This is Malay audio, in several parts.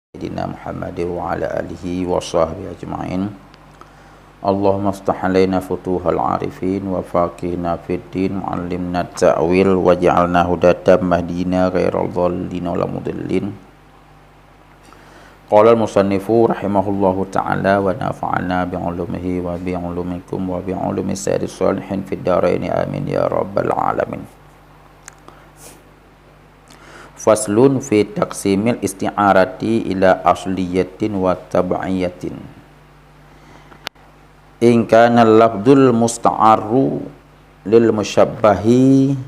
Sayyidina Muhammad wa ala alihi wa sahbihi ajma'in. Allahumma aftah alaina futuhal arifin wa faqihna fid din, 'allimna ta'wil waj'alna hudatan mahdina ghairal dhallin wala mudillin. Qala al-musannifu rahimahullahu ta'ala wa nafa'ana bi'ulumihi wa bi'ulumikum wa bi'ulumi sayyidis salihin fid dharain amin ya rabbal alamin. Faslun fi taqsimil isti'arati ila asliyatin wa tab'iyatin. In kana lafdul musta'arru lil musyabbahi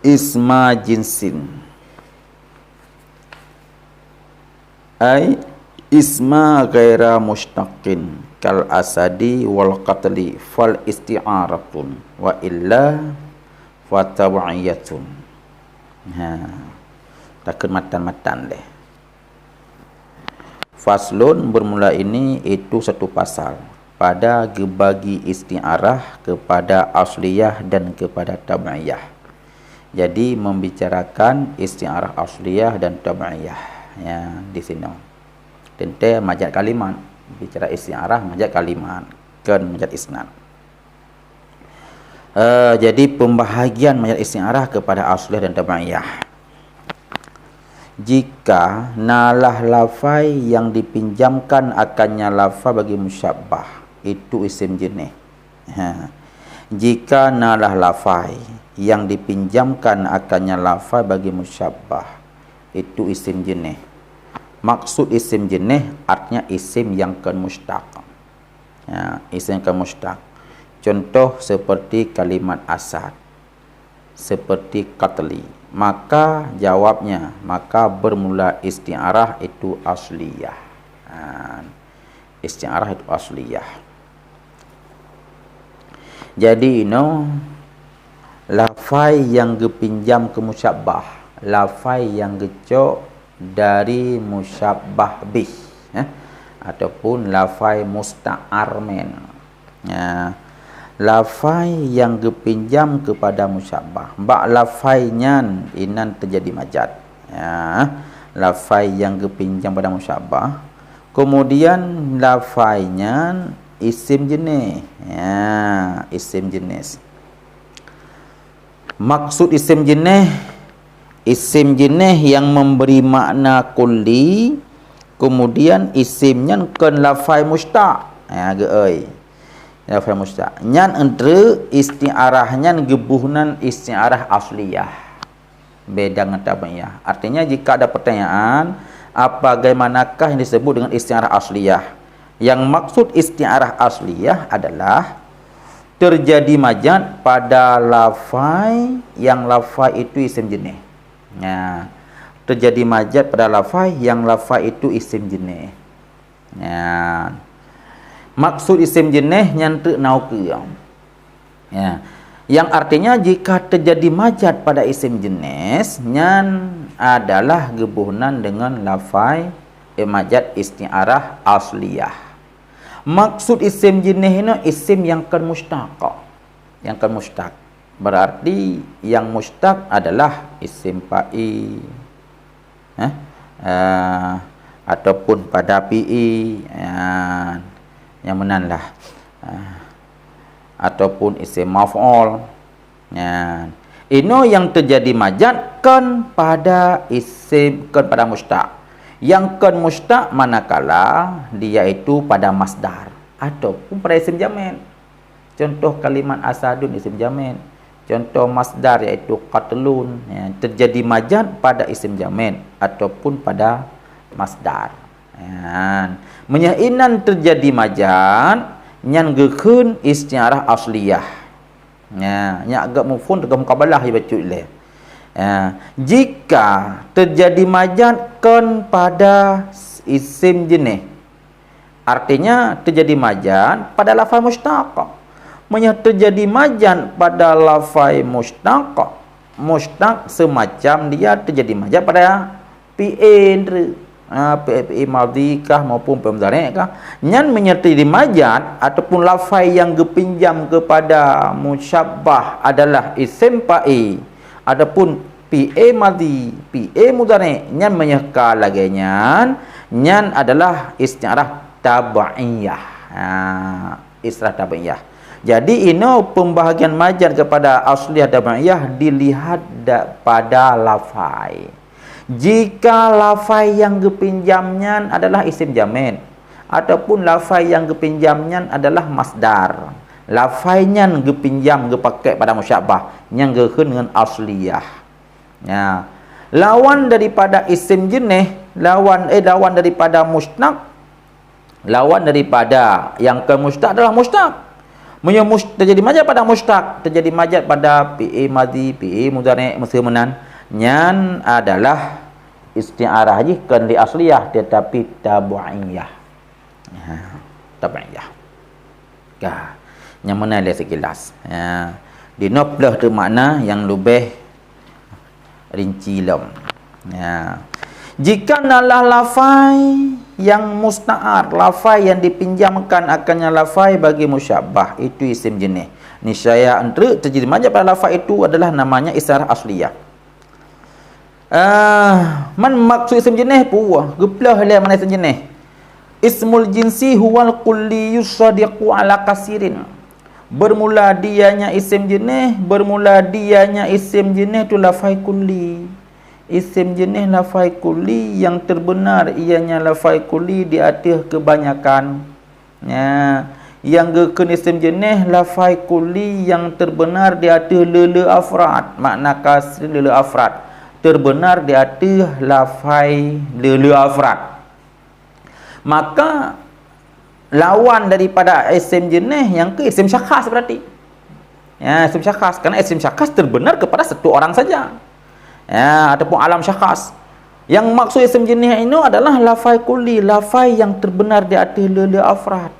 isma jinsin ay isma ghaira mushtaqin kal asadi wal qatli fal isti'aratun wa illa fa tab'iyatun. Takut matan-matan deh. Faslun bermula ini itu satu pasal pada gebagi isti'arah kepada asliyah dan kepada tab'iyah. Jadi membicarakan isti'arah asliyah dan tab'iyah ya di sini. Tente majaz kalimat, bicara isti'arah majaz kalimat, kan majaz isnad. Jadi pembahagian majaz isti'arah kepada asliyah dan tab'iyah. Jika nalah lafai yang dipinjamkan akannya lafaz bagi musyabbah, itu isim jenis. Jika nalah lafai yang dipinjamkan akannya lafaz bagi musyabbah, itu isim jenis. Maksud isim jenis artinya isim yang kan mushtaq. Isim yang kan mushtaq. Contoh seperti kalimat asad, seperti qatli. Maka jawabnya, maka bermula isti'arah itu asliyah. Isti'arah itu asliyah. Jadi lafai yang dipinjam ke musyabbah, lafai yang gecok dari musyabbah bih, ataupun lafai musta'armen. Lafai yang dipinjam kepada musyabbah, bak lafainya inan terjadi majaz. Lafai yang dipinjam pada musyabbah, kemudian lafainya isim jenis. Isim jenis. Maksud isim jenis yang memberi makna kulli, kemudian isimnya kan lafai mustaq. Lafai mustaq. Nyan entre isti'arahnya gebuhnan isti'arah asliyah. Beda dengan tab'iyah. Artinya jika ada pertanyaan, bagaimanakah yang disebut dengan isti'arah asliyah? Yang maksud isti'arah asliyah adalah terjadi majaz pada lafai yang lafai itu isim jenis. Terjadi majaz pada lafai yang lafai itu isim jenis. Maksud isim jenis nyantuk nauke. Yang artinya jika terjadi majaz pada isim jenis nyan adalah gebuhnan dengan lafai majaz isti'arah asliyah. Maksud isim jenis ini isim yang kan mushtaq. Yang kan mushtaq. Berarti yang mushtaq adalah isim fa'i. Ataupun pada fi'i. Yang menanlah. Ataupun isim maf'ul. Ini yang terjadi majaz kan pada isim, kan pada mushtaq. Yang kan mushtaq manakala dia itu pada masdar ataupun pada isim jamin. Contoh kalimat asadun isim jamin. Contoh masdar iaitu qatlun, terjadi majaz pada isim jamin ataupun pada masdar. Menyainan terjadi majaz nyan gekeun isti'arah asliyah. Nya agak mufun dengan muqabalah ya baca le. Jika terjadi majaz kan pada isim jenis, artinya terjadi majaz pada lafaz mushtaq. Terjadi majaz pada lafaz mushtaq, mushtaq semacam dia terjadi majaz pada fi'il, fi'il madhi kah maupun fi'il mudhari' kah, nyan menyertai majaz ataupun lafaz yang dipinjam kepada musyabbah adalah isim fa'i. Adapun PA madhi, PA mudhari nyan menyeka lagi nyan adalah isti'arah tabaiyah. Isti'arah tabaiyah. Jadi ini pembahagian majaz kepada asliyah tabaiyah dilihat pada lafai. Jika lafai yang kepinjamnya adalah isim jamid ataupun lafai yang kepinjamnya adalah masdar, lafainya kepinjam kepakai pada musyabbah yang kekeun dengan asliyah. Ya. Lawan daripada isim jenis, lawan daripada mustaq, lawan daripada yang ke mustaq adalah mustaq. Terjadi majaz pada mustaq, terjadi majaz pada PA madhi, PA mudhari mesti menan. Nyan adalah isti'arah kan li asliyah tetapi tabu'iyah. Tabu'iyah. Ka. Yang mana dia sekilas. Dinoplah tu makna yang lebih rinci lom. Jika nalah lafai yang musta'ar, lafai yang dipinjamkan akannya lafai bagi musyabbah, itu isim jenis. Niscaya antara terjadi majaz pada lafai itu adalah namanya isti'arah asliyah. Man maksud isim jenis puah geplah le mana isim jenis. Ismul jinsi huwal kulli yusadiqu ala kasirin. Bermula dianya isim jenis tu lafai kulli. Isim jenis lafai kulli yang terbenar ianya lafai kulli di atas kebanyakan. Yang gekun isim jenis lafai kulli yang terbenar di atas lele afrad. Makna kasri lele afrad. Terbenar di atas lafai lele afrad. Maka lawan daripada isim jenis yang ke isim syakhas berarti. Isim syakhas, kerana isim syakhas terbenar kepada satu orang saja. Ataupun alam syakhas. Yang maksud isim jenis ini adalah lafai kulli, lafai yang terbenar di atas lele afrad.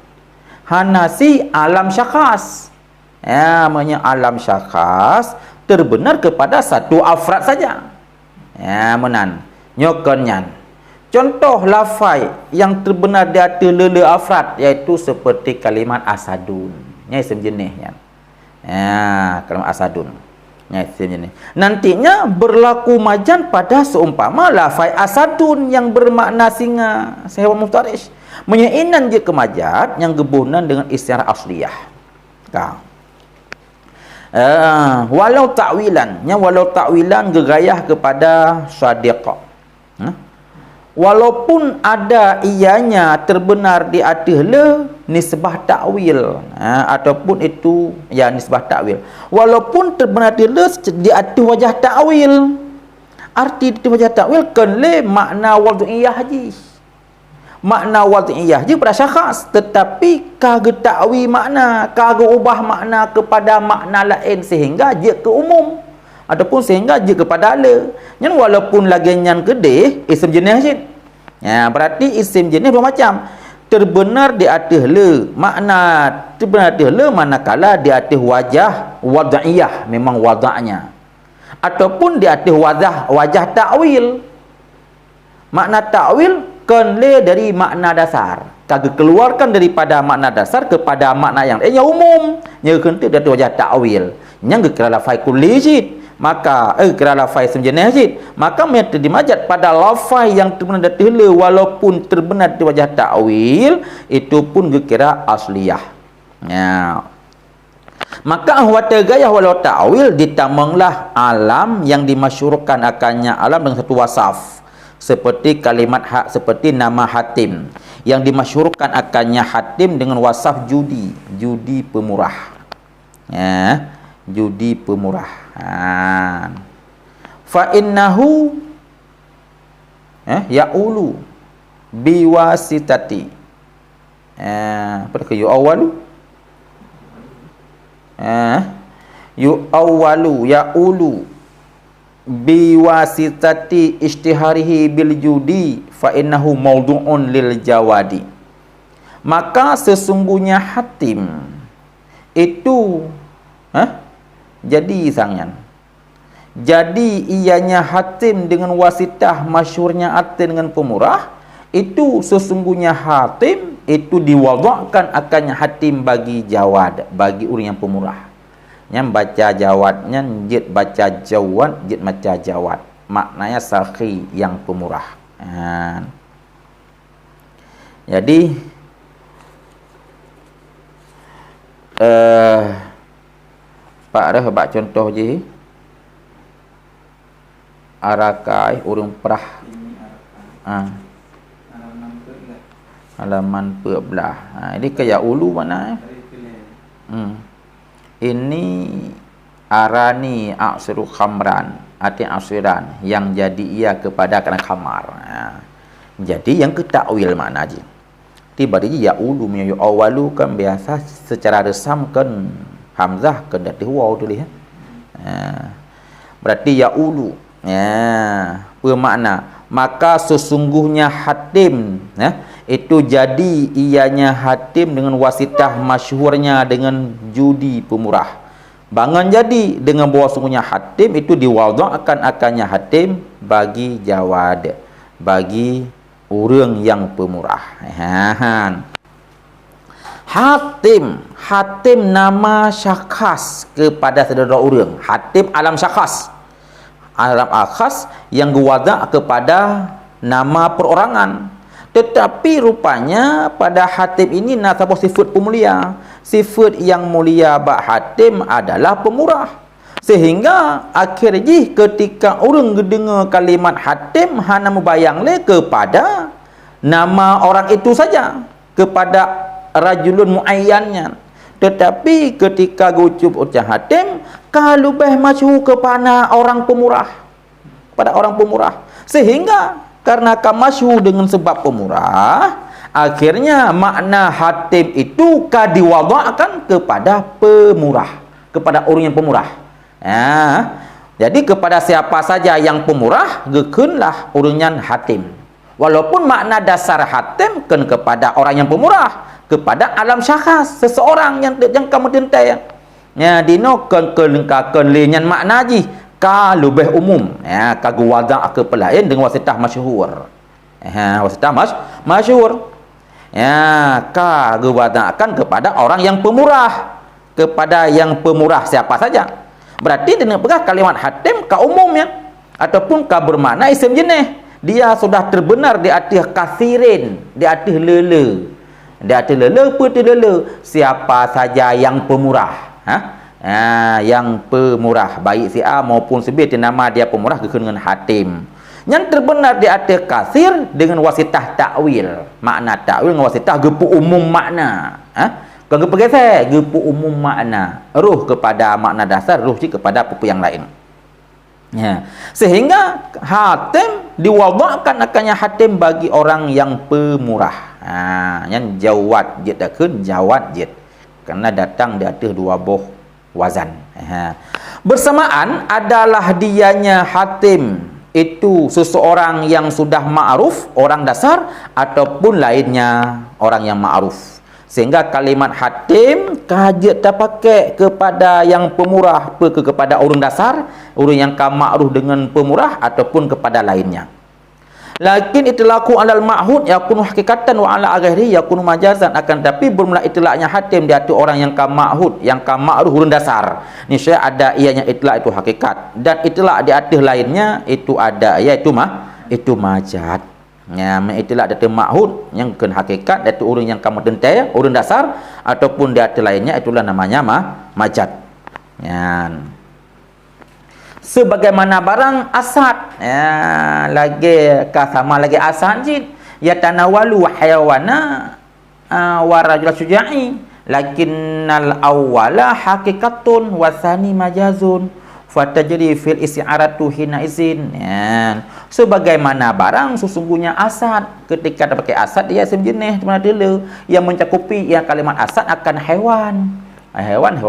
Hanasi alam syakhas. Maksudnya alam syakhas terbenar kepada satu afrad saja. Menan. Nyokonyan. Contoh lafai yang terbenar di atas lele afrad iaitu seperti kalimat asadun. Ini isim jenis. Kalimat asadun. Nantinya berlaku majan pada seumpama lafai asadun yang bermakna singa, sehewan muftarish, menyainan dia kemajat yang gebunan dengan isti'arah asliyah. Walau ta'wilan gegayah kepada sadiqah. Walaupun ada ianya terbenar di atas le nisbah ta'wil, ataupun itu nisbah ta'wil, walaupun terbenar di le di atas wajah ta'wil, arti di wajah ta'wil kan le makna wad'iyah haji, makna wad'iyah haji pada syakhas, tetapi kagak ta'wil makna, kagak ubah makna kepada makna lain sehingga dia ke umum ataupun sehingga dia kepada le. Yang walaupun lagi yang kedih isim jenis je. Berarti isim jenis bermacam. Terbenar di atas le, makna terbenar di atas le manakala di atas wajah wad'iyah, memang wada'nya, ataupun di atas wajah ta'wil. Makna ta'wil kan le dari makna dasar, kagak keluarkan daripada makna dasar kepada makna yang umum, yang kentu dari wajah ta'wil yang kira lafai kulli jid. Maka kira lafai sejenis jid, maka mereka dimajat pada lafai yang terbenar dari le walaupun terbenar di wajah ta'wil, itu pun kira asliyah. Maka wata gayah walau ta'wil ditamanglah alam yang dimasyhurkan akannya alam dengan satu wasaf, seperti kalimat seperti nama Hatim yang dimasyhurkan akannya Hatim dengan wasaf judi pemurah. Judi pemurah. Fa innahu ya'ulu biwasitati. Apa ke yu'awalu? Yu'awalu ya'ulu biwasitati ishtiharihi bil judi fa innahu mawdu'un lil jawadi. Maka sesungguhnya Hatim itu jadi sangyan. Jadi ianya Hatim dengan wasitah masyhurnya Hatim dengan pemurah, itu sesungguhnya Hatim itu diwadakkan akannya Hatim bagi jawad, bagi orang yang pemurah. Yang baca jawatnya jid baca jawat, jid baca jawat. Maknanya sakhi yang pemurah. Jadi Pak dah bak contoh je. Arakai urang perah. Halaman 14. Ini kayak ulu mana? Ini arani aksuru khamran, arti asiran yang jadi ia kepada kena khamar. Jadi yang ketakwil mana je? Tiba-tiba ya ulu punya awalu kan biasa secara resam kan hamzah kan dari waw tu lihat. Berarti ya ulu. Bermakna maka sesungguhnya hatim itu jadi ianya hatim dengan wasitah masyhurnya dengan judi pemurah. Bangun jadi dengan bahawa sungguhnya hatim itu diwadha'kan akannya hatim bagi jawad, bagi orang yang pemurah. Hatim nama syakhs kepada saudara orang. Hatim alam syakhs, alam akhas yang diwada' kepada nama perorangan. Tetapi rupanya pada hatim ini nasabah sifat pemulia. Sifat yang mulia bak hatim adalah pemurah. Sehingga akhirnya ketika orang dengar kalimat hatim hanya membayang kepada nama orang itu saja, kepada rajulun muayyannya. Tetapi ketika ucap ucap hatim kalau lebih masyhur kepada orang pemurah, pada orang pemurah. Sehingga karena masyhur dengan sebab pemurah, akhirnya makna hatim itu diwadha'kan kepada pemurah, kepada orang yang pemurah. Jadi kepada siapa saja yang pemurah, gekunlah orangnya hatim. Walaupun makna dasar hatim kan kepada orang yang pemurah, kepada alam syakhs, seseorang yang kamu dentai. Dino kan kelengkakan lenyan makna ji ka lebih umum, ka guwada ke pelain dengan wasitah masyhur. Wasitah masyhur. Ka guwadakan kepada orang yang pemurah, kepada yang pemurah siapa saja. Berarti dengan pegah kalimat hatim ka umumnya ataupun ka bermakna isim jenis. Dia sudah terbenar di atas kasirin, di atas lele. Di atas lele putih lele siapa saja yang pemurah. Yang pemurah, baik si A maupun si B, nama dia pemurah dengan hatim. Yang terbenar di atas kasir dengan wasitah takwil. Makna takwil dengan wasitah gepu umum makna. Kalau gepu geser, gepu umum makna. Ruh kepada makna dasar, ruh kepada pupu yang lain. Sehingga hatim diwadha'kan akannya hatim bagi orang yang pemurah. Yang jawad jid dakun jawad jid. Karena datang di atas dua buah wazan. Bersamaan adalah dianya hatim itu seseorang yang sudah ma'ruf, orang dasar, ataupun lainnya orang yang ma'ruf. Sehingga kalimat hatim kajet tak pakai kepada yang pemurah, kepada orang dasar, orang yang ma'ruf dengan pemurah, ataupun kepada lainnya. Lakin itlaqu alal ma'hud yakunu hakikatan wa ala ghairi yakunu majazan. Akan tapi bermula itlaqnya hatim di atas orang yang ma'hud, yang ma'ruf urun dasar. Niscaya ada ianya itlaq itu hakikat, dan itlaq di atas lainnya itu ada iaitu itu majaz. Itlaq di atas ma'hud yang bukan hakikat, iaitu orang yang kamu dentai, urun dasar, ataupun di atas lainnya itulah namanya majaz. Sebagaimana barang asad, lagi sama lagi asad jid ya tanawalu hayawana wa rajul syuja'i lakinnal awwala haqiqatun wa tsani majazun fatajri fil isti'aratu hina izin. Sebagaimana barang sesungguhnya asad, ketika pakai asad dia sejenis mana dulu yang mencakupi yang kalimat asad akan hewan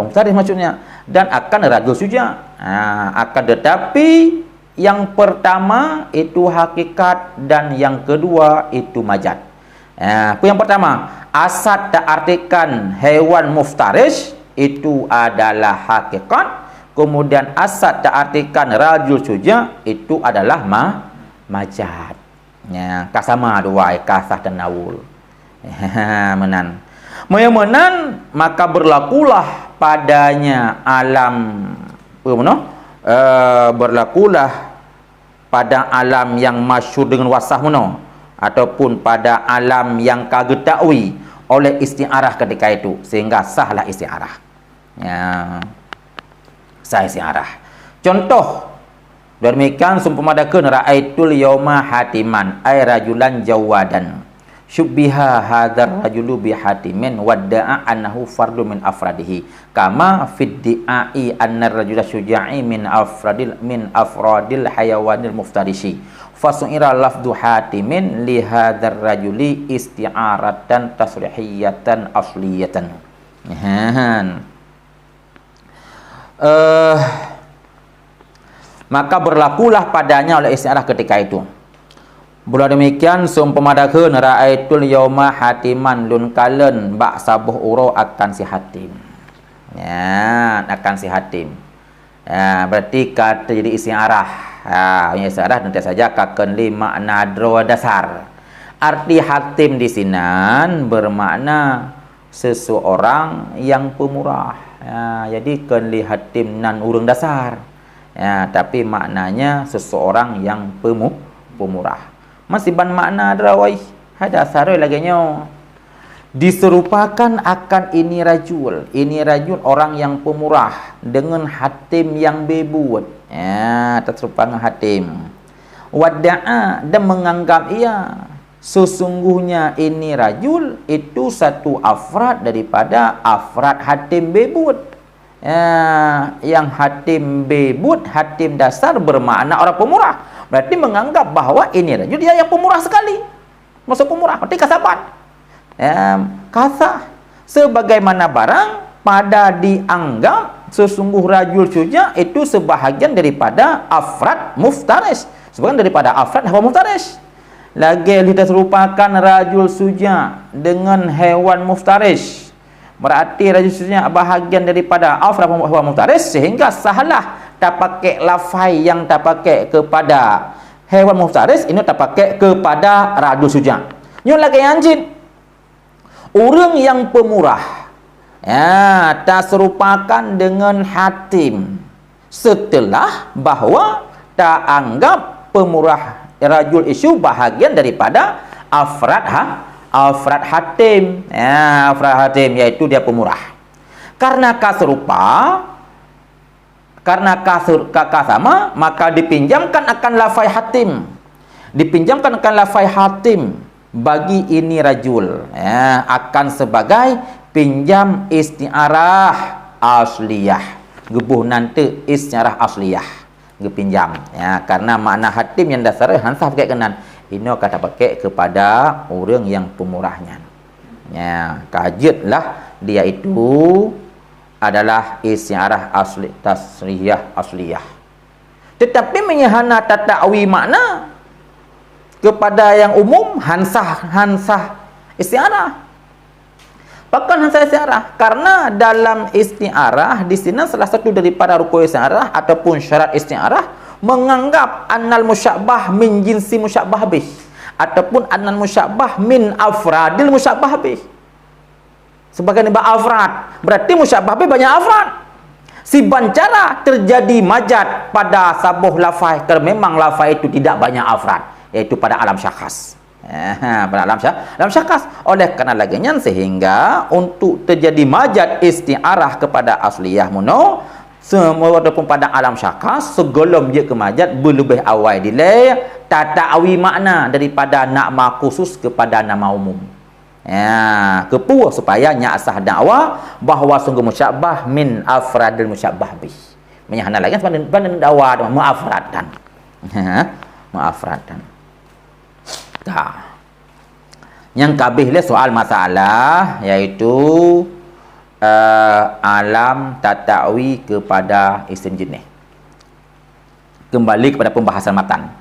besar maksudnya, dan akan rajul syuja'. Akan tetapi yang pertama itu hakikat dan yang kedua itu majaz. Yang pertama asad tak artikan hewan muftarish, itu adalah hakikat. Kemudian asad tak artikan rajul syuja', itu adalah majaz. Kasama dua kasah dan nawul. Menan maka berlakulah padanya alam berlakulah pada alam yang masyhur dengan wasah ataupun pada alam yang kagetahui oleh isti'arah ketika itu, sehingga sahlah isti'arah. Ya, sah isti'arah. Contoh demikian sumpama dakeun raaitul yauma hatiman ay rajulan jawadan syubbiha hadzal rajulu bi hatimin wadda'a annahu fardu min afradihi kama fid di'ai anna rajula syuja'i min afradil hayawanil muftarisi fasu'ira lafdu hatimin li hadzal rajuli isti'aratan tasrihiyatan asliyatan. Maka berlakulah padanya oleh isti'arah ketika itu. Bila demikian sumpama dakeun raaitul yauma hatiman lun kalen bak sabuh uro akan si hatim. Ya, akan si hatim. Ya, berarti kata jadi isti'arah. Ya, isti'arah nanti saja kaken li makna dro dasar. Arti hatim di sinan bermakna seseorang yang pemurah. Ya, jadi kan li hatim nan urang dasar. Ya, tapi maknanya seseorang yang pemurah. Masih ban makna drawai ada sarai laginya diserupakan akan ini rajul orang yang pemurah dengan hatim yang bebut. Ya, terserupa dengan hatim. Wada'a dan menganggap ia sesungguhnya ini rajul itu satu afrad daripada afrad hatim bebut. Ya, yang hatim bebut, hatim dasar bermakna orang pemurah. Berarti menganggap bahawa ini rajul dia yang pemurah sekali. Maksud pemurah, berarti kasaban. Ya, kasah. Sebagaimana barang pada dianggap sesungguh rajul suja itu sebahagian daripada afrad muftaris. Sebagian daripada afrad hawa muftaris. Lagi kita serupakan rajul suja dengan hewan muftaris. Berarti rajul suja bahagian daripada afrad hawa muftaris, sehingga sahalah tak pakai lafai yang tak pakai kepada hewan muftaris, ini tak pakai kepada rajul suja. Nyo lagi anjing. Orang yang pemurah, ya, tak serupakan dengan hatim. Setelah bahawa tak anggap pemurah rajul isu bahagian daripada afrad hatim. Ya, afrad hatim yaitu dia pemurah. Karena sama, maka dipinjamkan akan lafai hatim. Dipinjamkan akan lafai hatim bagi ini rajul, ya, akan sebagai pinjam isti'arah asliyah. Gebuh nanti isti'arah asliyah gepinjam, ya, karena makna hatim yang dasar hansah pakai kenan. Ini kata pakai kepada orang yang pemurahnya. Ya, kajetlah dia itu adalah isti'arah asli tasrihiyah asliyah. Tetapi menyahana tata'wi makna kepada yang umum hansah isti'arah. Bahkan hansah isti'arah karena dalam isti'arah di sini salah satu daripada rukun isti'arah ataupun syarat isti'arah menganggap annal musyabbah min jinsi musyabbah bih ataupun annal musyabbah min afradil musyabbah bih. Sebagai nibah afrad, berarti musyabbah bih banyak afrad. Si bancara terjadi majad pada sabuh lafai kerana memang lafai itu tidak banyak afrad, yaitu pada alam syakhas. Pada alam syakhas. Oleh kerana laginya sehingga untuk terjadi majad isti'arah kepada asliyah muno semua ataupun pada alam syakhas sebelum dia ke majad berlebih awal delay tata'wi makna daripada nama khusus kepada nama umum. Ya, kepuh supaya nyasah dakwah bahawa sungguh musyabbah min afradil musyabbah bih. Menyahana lagi pada dakwah muafradkan. Muafradkan. Dah. Yang kabih le soal masalah yaitu alam tata'wi kepada isim jenis. Kembali kepada pembahasan matan.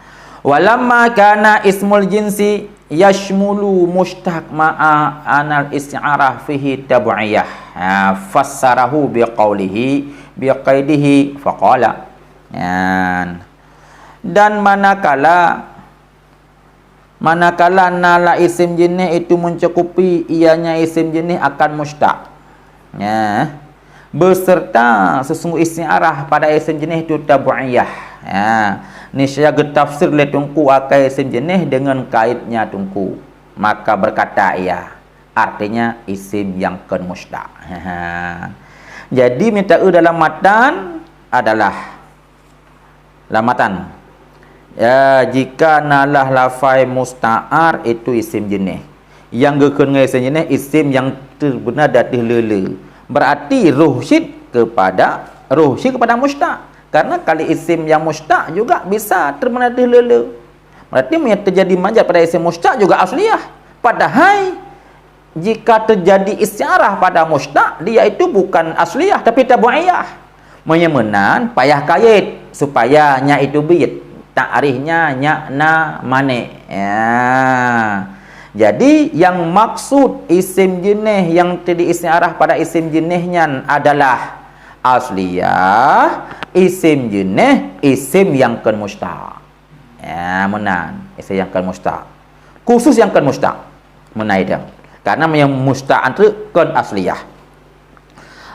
Walamma kana ismul jinsi yashmulu mushtaq ma'a anal isti'arah fihi tabu'iyah fassarahu biqaulihi biqaidihi faqala. Dan manakala nala isim jenis itu mencukupi ianya isim jenis akan mushtaq, ya, beserta sesungguh istiarah pada isim jenis itu tabu'iyah. Ni saya tafsir le tungku akai isim jenis dengan kaitnya tungku, maka berkata ia artinya isim yang kan mustaq. Jadi minta dalam matan adalah lamatan. Ya, jika nalah lafai musta'ar itu isim jenis. Yang gekun dengan isim jenis isim yang terbenar datih lele. Berarti ruhsyid kepada mustaq. Karena kali isim yang mustaq juga bisa terbenar datih lele. Berarti yang terjadi manjat pada isim mustaq juga asliyah. Padahal jika terjadi istiarah pada mustaq, dia itu bukan asliyah tapi tabu'iyah. Menyemenan payah kait supaya nya itu bid. Ta'rifnya nya na mane. Jadi yang maksud isim jenis yang tadi istiarah pada isim jenisnya adalah asliyah, isim jenis, isim yang kan mustaq. Menan, isim yang kan mustaq. Khusus yang kan mustaq. Menaidang. Karena yang mustaq antara kan asliyah.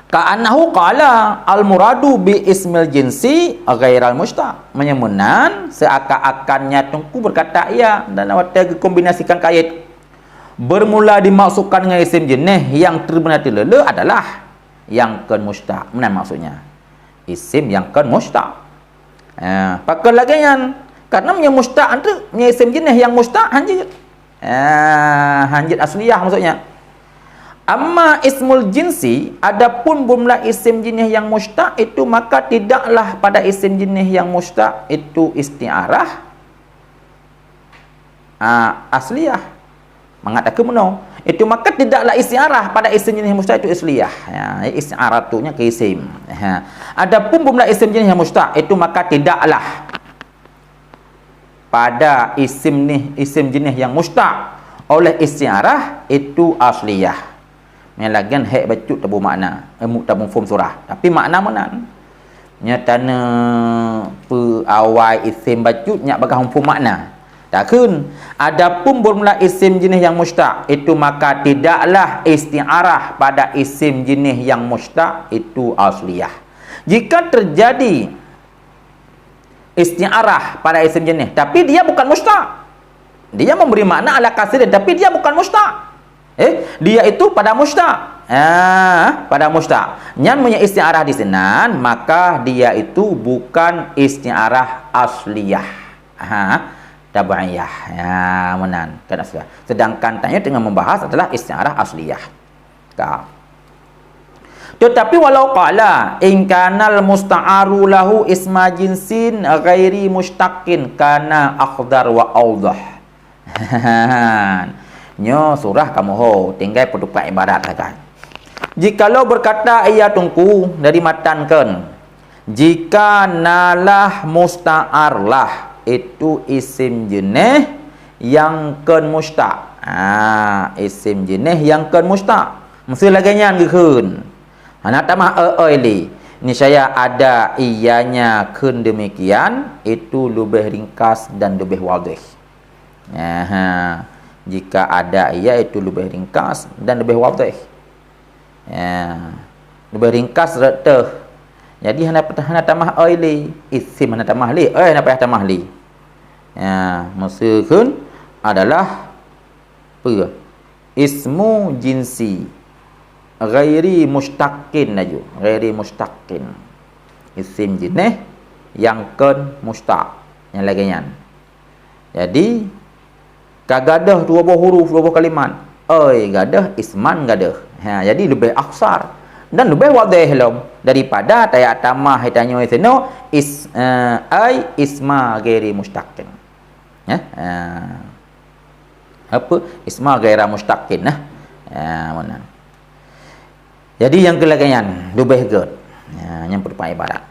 Ka'annahu qala al-muradu bi ismil jinsi ghairal mustaq. Menyemunan seakan-akannya tungku berkata ia dan awak kombinasikan kait. Bermula dimaksudkan dengan isim jenis yang terbenar lele adalah yang kan mustaq. Mana maksudnya? Isim yang kan mustaq. Pakai lagi yang karena yang mustaq antara isim jenis yang mustaq hanjit. Hanjit asliyah maksudnya. Amma ismul jinsi, adapun jumlah isim jenis yang mustaq itu maka tidaklah pada isim jenis yang mustaq itu istiarah asliyah. Mengatakan meno. Itu maka tidaklah istiarah pada isim jenis mustaq itu asliyah. Istiarah tunya ke isim. Adapun jumlah isim jenis yang mustaq itu maka tidaklah pada isim jenis yang mustaq oleh istiarah itu asliyah. Yang lagian hak bacut tabu makna tabu form surah tapi makna menan nyatana awal isim bacut nyak bagah form makna takun adapun bermula isim jenis yang mustaq itu maka tidaklah istiarah pada isim jenis yang mustaq itu asliyah. Jika terjadi istiarah pada isim jenis tapi dia bukan mustaq, dia memberi makna ala kasir tapi dia bukan mustaq. Dia itu pada mustaq. Pada mustaq. Yang punya istiarah di senan, maka dia itu bukan istiarah asliyah. Tabu'iyah. Menan. Kan asliyah. Sedangkan tanya dengan membahas adalah istiarah asliyah. Tetapi walau qala in kanal musta'aru lahu isma jinsin ghairi mustaqin kana akhdar wa awdah. Nyo surah kamu ho tinggal pedupak ibarat kan. Jikalau berkata ia tungku dari matankan, jika nalah musta'ar lah itu isim jenis yang kan mustaq. Isim jenis yang kan mustaq. Mesti lagi nyan geun. Anak tamah li. Ni saya ada ianya kun demikian itu lebih ringkas dan lebih wadih. Jika ada ia itu lebih ringkas dan lebih wadih. Lebih ringkas reteh. Jadi hana tamah li, isim hana tamah li, hana payah tamah li. Maksudkan adalah apa? Ismu jinsi ghairi mustaqin laju, ghairi mustaqin. Isim jenis yang kan mustaq. Yang lagian. Jadi kagadah dua buah huruf, dua buah kalimat. Gadah, isman gadah. Jadi lebih aksar dan lebih wadih lom daripada tayak tamah hitanyo isno isma ghairi mustaqin. Apa? Isma ghaira mustaqin mana. Jadi yang kelagian lebih good. Yang berupa ibarat.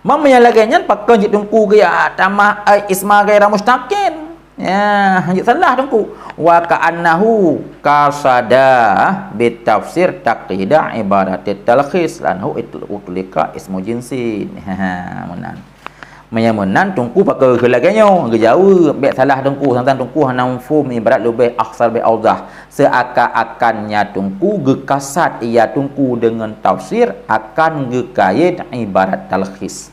Mamanya lagian pakai jitungku gaya tamah isma ghaira mustaqin. Hanya salah tungku. Wa ka'annahu kasada bitafsir taqida ibaratit talkhis lanhu utlika ismu jinsin. Menan. Menyamanan tungku pakai kelaganya jauh baik salah tungku tentang tungku hana mafhum ibarat lebih aksar bi audah seakan-akannya tungku gekasat ia tungku dengan tafsir akan gekait ibarat talkhis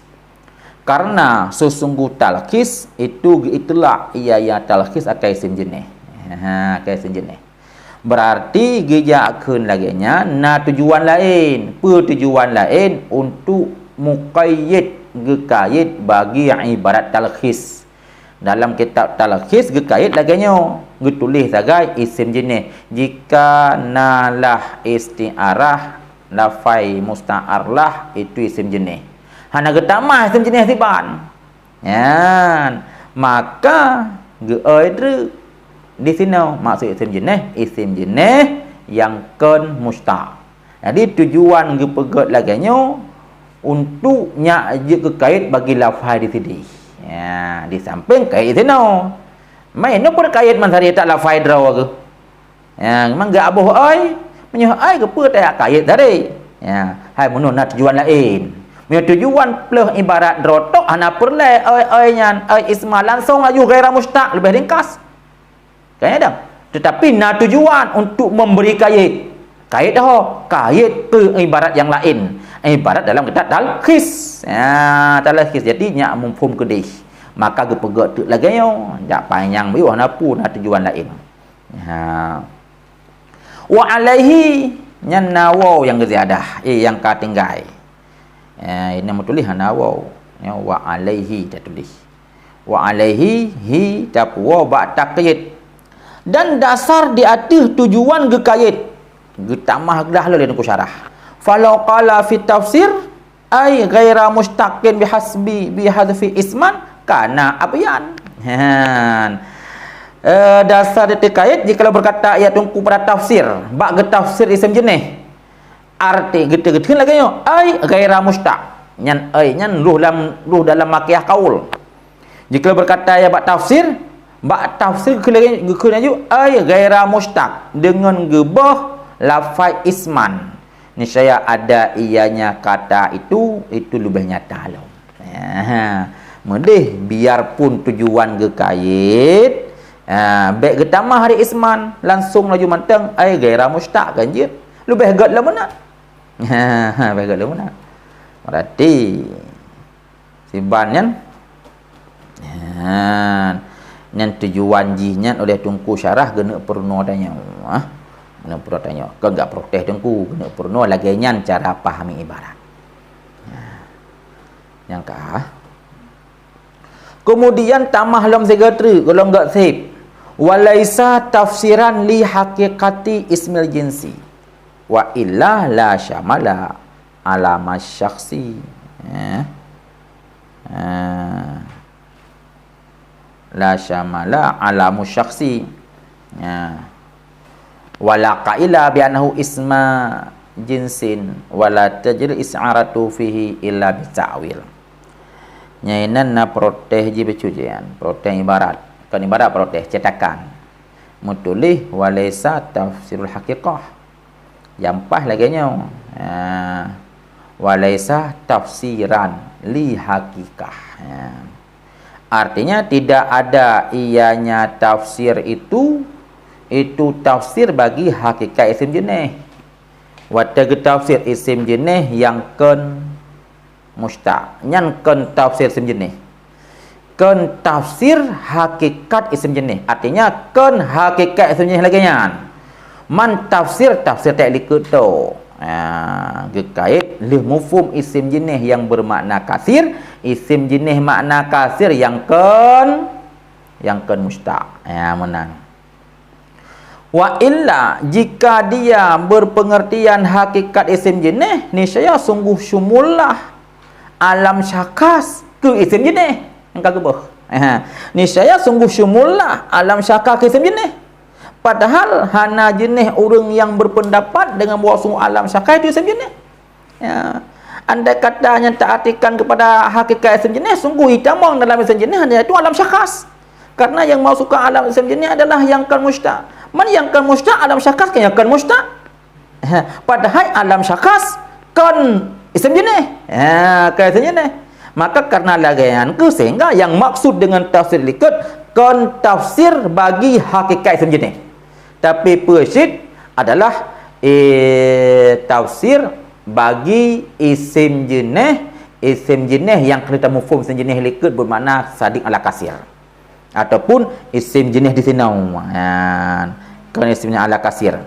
karena sesungguh talkhis itu itulah ia talkhis akan isim jenis akan isim jenis berarti gejakeun laginya na tujuan lain tujuan lain untuk muqayyid gekait bagi ibarat talkhis dalam kitab talkhis gekait laginya getulis sebagai isim jenis jika nalah isti'arah lafai musta'arlah itu isim jenis hana getamah isim jenis tiban ya maka geaidre di sini maksud isim jenis yang kan mustaq jadi tujuan gepegat laginya untuk nya je kekait bagi lafaz di sini. Ya, di samping kait sini. Main pun kait man hari tak lafaz draw ke. Ya, memang gak aboh ai, menyah ai ke apa tak kait tadi. Ya, hai munun nak tujuan lain. Punya tujuan plus ibarat draw tok ana perle ai nyan ai isma langsung aju ghaira mustaq lebih ringkas. Kayaknya dah. Tetapi nak tujuan untuk memberi kait. Kait dah, kait ke ibarat yang lain. Ibarat dalam kitab talkhis. Ya, talkhis jadi nya mafhum kedih. Maka gepegat tu lagi yo, dak panjang biu ana pun ada tujuan lain. Ha. Wa alaihi nyan nawaw yang ziyadah, yang ka tinggai. Ya, ini tulis nawaw. Ya, wa alaihi dah tulis. Wa alaihi hi taqwa ba taqyid. Dan dasar di atas tujuan gekait. Getamah dah lalu dengan syarah. Falau qala fi tafsir ay ghaira mustaqin bihadfi isman kana abyan. Dasar terkait jika berkata ayat tungku pada tafsir bak ge tafsir isim jenis arti gete-gete lagi yo ay ghaira mustaq nyan ay nyan ruh dalam makiyah qaul jika berkata ayat bak tafsir lagi ge ay ghaira mustaq dengan gebah lafaz isman niscaya ada ianya kata itu lebih nyata lah. Medih biarpun tujuan gekait baik getamah hari isman langsung laju manteng ai ghaira mustaq kan je lebih gat lah mana lebih gat lah mana berarti siban nyan tujuan jihnyan oleh tungku syarah gena perno tanya kena perlu tanya kau enggak protes tengku kena perlu lagi nyan cara pahami ibarat yang kah kemudian tamah lam segatri kalau enggak sip walaisa tafsiran li haqiqati ismil jinsi wa illa la syamala alama syakhsi la syamala alamu syakhsi wala qaila bi annahu isma jinsin wala tajri is'aratu fihi illa bi ta'wil nyainan na proteh ji becujian proteh ibarat kan ibarat proteh cetakan mutulih walaysa tafsirul haqiqah jampah lagi nya walaysa tafsiran li haqiqah artinya tidak ada ianya tafsir itu tafsir bagi hakikat isim jenis. Wata tafsir isim jenis yang kan mustaq. Nyan kan tafsir isim jenis. Kan tafsir hakikat isim jenis. Artinya kan hakikat isim jenis lagi nyan. Man tafsir tak likut tu. Gekait lih mufhum isim jenis yang bermakna kasir, isim jenis makna kasir yang kan mustaq. Menang. Wa illa jika dia berpengertian hakikat isim jenis niscaya sungguh syumullah alam syakas ke isim jenis engkau gebah niscaya sungguh syumullah alam syakas ke isim jenis padahal hana jenis orang yang berpendapat dengan bahawa sungguh alam syakas itu isim jenis andai katanya tak artikan kepada hakikat isim jenis sungguh hitamang dalam isim jenis itu alam syakas karena yang masukkan alam isim jenis adalah yang kan mustaq. Man yang kan mustaq alam syakas kan yang kan mustaq. Padahal alam syakas kan isim jenis. Kan isim jenis. Maka karena lagaian ke sehingga yang maksud dengan tafsir likat kon tafsir bagi hakikat isim jenis. Tapi persid adalah tafsir bagi isim jenis yang kita mufhum isim jenis likat bermakna sadiq ala kasir. Ataupun isim jenis disinau. Kan isimnya ala kasir.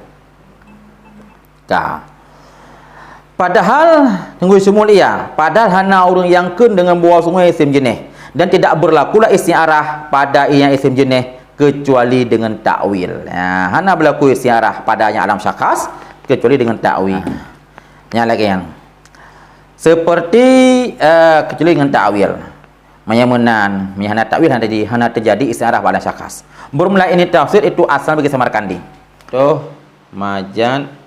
Padahal tunggu semulia, padahal hana orang yang kun dengan buah sungai isim jenis dan tidak berlakulah istiarah pada yang isim jenis kecuali dengan takwil. Hana berlaku istiarah padanya alam syakhs kecuali dengan takwil. Yang lagi yang seperti kecuali dengan takwil. Menyamunan, hana takwil hana terjadi istiarah pada syakhs. Bermula ini tafsir itu asal bagi Samarkandi. Tuh majan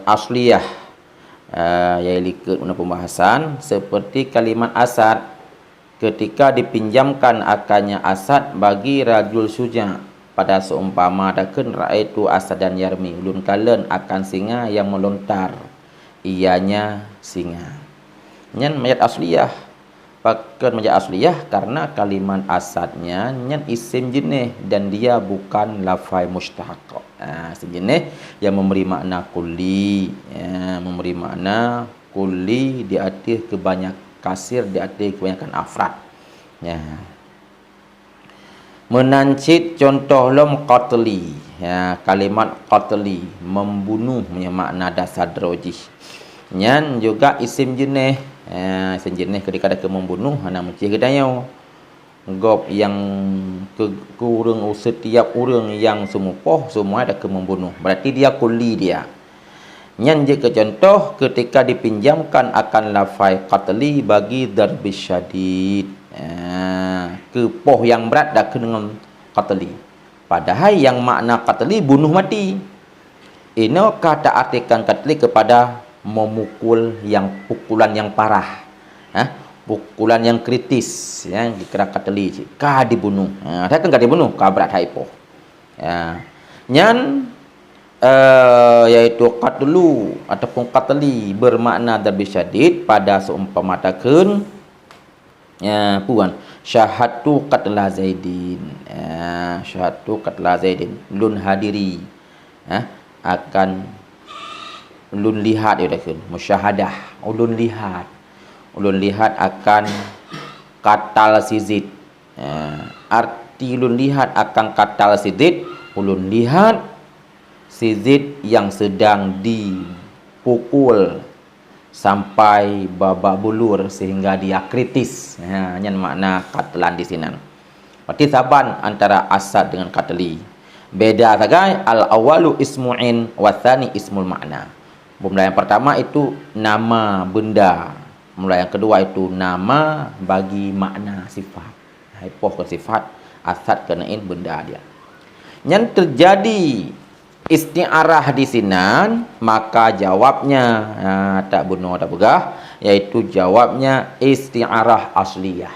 asliyah yang ikut guna pembahasan seperti kalimat asad ketika dipinjamkan akannya asad bagi rajul suja pada seumpama daken raaitu asad dan yarmi ulun kalen akan singa yang melontar ianya singa. Nyen mayat asliyah pakai mayat asliyah karena kalimat asadnya nyen isim jenis dan dia bukan lafai mustahaq. Isim jenis yang memberi makna kulli, memberi makna kulli di atas kebanyak kasir, di atas kebanyakan afrad. Menancit contoh lom qatli, kalimat qatli membunuh punya makna dasar drojih. Nyan juga isim jenis, isim jenis ketika ada membunuh hana mencih kedayau. Gop yang kurang setiap orang yang semupoh semua ada ke membunuh. Berarti dia kulli dia. Nyan jika contoh ketika dipinjamkan akan lafai qatli bagi darbis syadid. Ke poh yang berat dah kena dengan qatli. Padahal yang makna qatli bunuh mati. Ini kata artikan qatli kepada memukul yang pukulan yang parah. Pukulan yang kritis dikira qatli ka dibunuh. Dia kan ka dibunuh ka berat haipoh. Nyan yaitu qatlu ataupun qatli bermakna darbis syadid pada seumpama takeun puan syahadtu qatla zaidin. Syahadtu qatla zaidin lun hadiri akan ulun lihat dia dah musyahadah ulun lihat akan katal si Zaid. Arti ulun lihat akan katal si Zaid, ulun lihat si Zaid yang sedang dipukul sampai babak bulur sehingga dia kritis. Yang makna katlan di sini. Berarti saban antara asad dengan katli. Beda saja al-awalu ismu'in wa tsani ismul makna. Mulai yang pertama itu nama benda. Mulai yang kedua itu nama bagi makna sifat. Haipoh ke sifat, asad kenain benda dia. Yang terjadi isti'arah di sini, maka jawabnya tak benar tak begah, yaitu jawabnya isti'arah asliyah.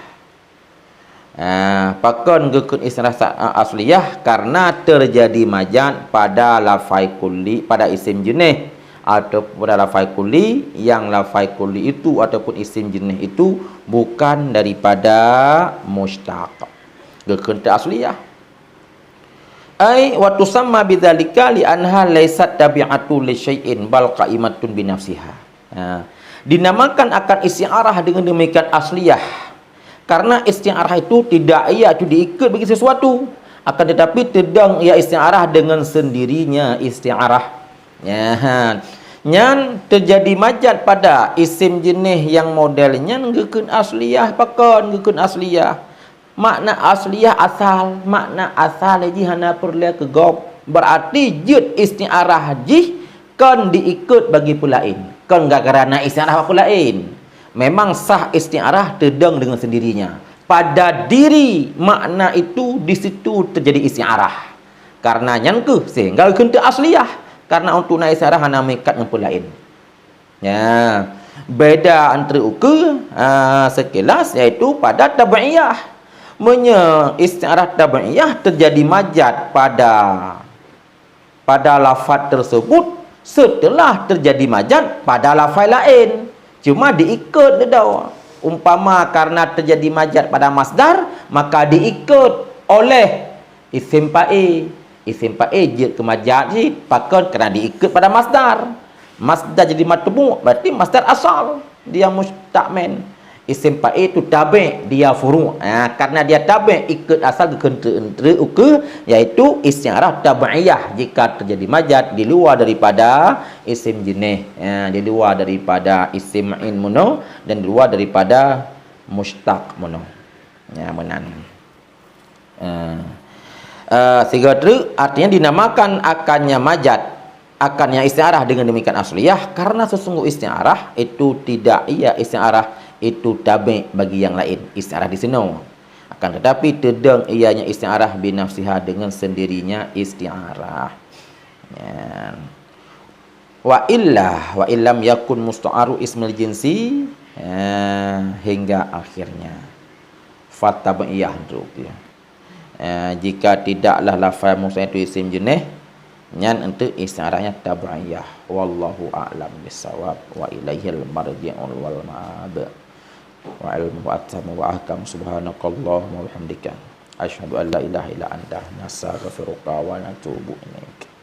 Pakon gekun isti'arah asliyah karena terjadi majan pada lafai kulli, pada isim jenis atau pada lafai kulli, yang lafai kulli itu ataupun isim jenis itu bukan daripada mushtaq. Gekun asliyah. Ai wa tusamma bidzalika li anha laysat tabi'atu li syai'in bal qa'imatun bi nafsiha. Dinamakan akan isti'arah dengan demikian asliyah karena isti'arah itu tidak ia itu diikut bagi sesuatu, akan tetapi tedang ia isti'arah dengan sendirinya isti'arah. Nyan terjadi majad pada isim jenis yang modelnya gekun asliyah, pakon gekun asliyah. Makna asliyah asal, makna asal ji hana perlu ke gob. Berarti jud isti'arah ji kan diikut bagi pulain. Kan enggak kerana isti'arah pulain. Memang sah isti'arah tedang dengan sendirinya. Pada diri makna itu di situ terjadi isti'arah. Karena nyanku sehingga gekun asliyah. Karena untuk naik isti'arah hana mikat dengan pulain. Beda antara ukur sekilas iaitu pada tabi'iyah. Isti'arah tabi'iyah terjadi majad pada lafaz tersebut setelah terjadi majad pada lafaz lain. Cuma diikut dia dah. Umpama karena terjadi majaz pada masdar, maka diikut oleh isim fa'il. Isim fa'il je ke majaz ni pakai kerana diikut pada masdar. Masdar jadi matbu', berarti masdar asal dia musta'min. Isim fa'il itu tabi', dia furu'. Karena dia tabi' ikut asal ke uke, iaitu isti'arah tabi'iyah jika terjadi majaz di luar daripada isim jenis, di luar daripada isim ma'in muno dan di luar daripada mustaq muno. Menan. Sehingga artinya dinamakan akannya majaz, akannya isti'arah dengan demikian asliyah karena sesungguh isti'arah itu tidak isti'arah itu tabi' bagi yang lain. Isti'arah di sini akan tetapi tedang ianya isti'arah binafsiha dengan sendirinya isti'arah. Wa illam yakun musta'aru ismil jinsi, hingga akhirnya fatabiyah ya. Jika tidaklah lafaz musta'ar itu isim jenis, nyan untuk isti'arahnya tabi'iyah. Wallahu a'lam bisawab wa ilaihil marji'ul wal ma'ab. Wa ilmu wa atamu wa ahkam. Subhanakallahumma wa bihamdika asyhadu an la ilaha illa anta nastaghfiruka wa natubu ilaik.